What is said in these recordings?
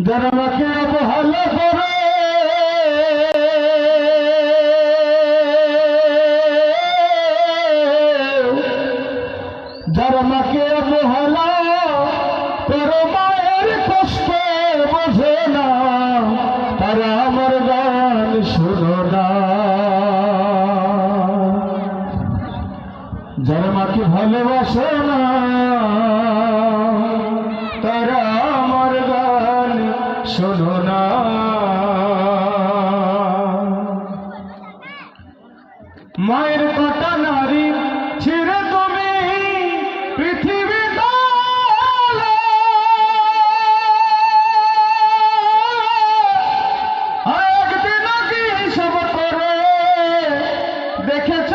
যারা আমাকে অবহেলা করে, যারা আমাকে অবহেলা করে মায়ের কষ্ট বোঝে না, তারা আমার গান শোনো না। যারা আমাকে ভালোবাসে না, তারা আমার গান শোনো না। মায়ের কটা নারী ছিঁড়ে তুমি পৃথিবী একদিন কি সব করে দেখেছ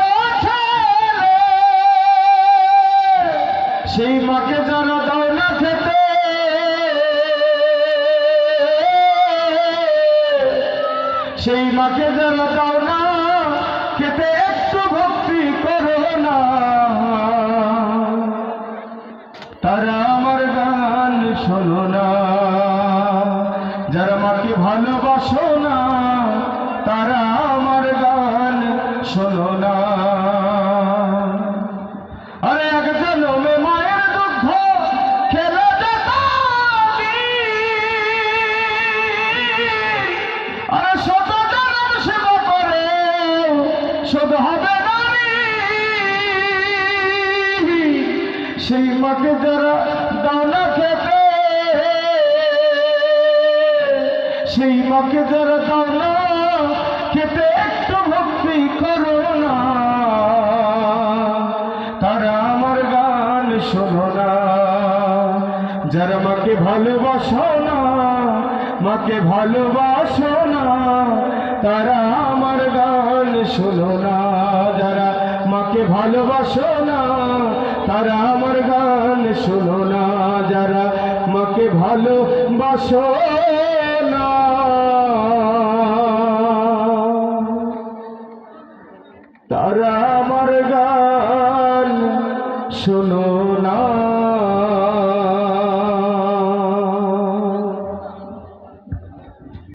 সেই মাকে যারা দাও না খেতে, সেই মাকে যারা দাও না খেতে, একটু ভক্তি করো না, তারা আমার গান শোনো না। যারা মাকে ভালোবাসো না, তারা আমার গান শোনো না। আরে এক জন্মে মায়ের দুঃখ খেলে আরে শত জনম সেবা করে শোধ হবে নারী। সেই মাকে যারা দাও না খেতে, সেই মাকে যারা দাও না খেতে, একটু ভক্তি করো না, তারা আমার গান শোনো না। যারা মাকে ভালোবাসো না, মাকে ভালোবাসো না, তারা আমার গান শোনো না। যারা মাকে ভালোবাসো না, তারা আমার গান শোনো না। যারা মাকে ভালোবাসো না, তারা আমার গান শোনো।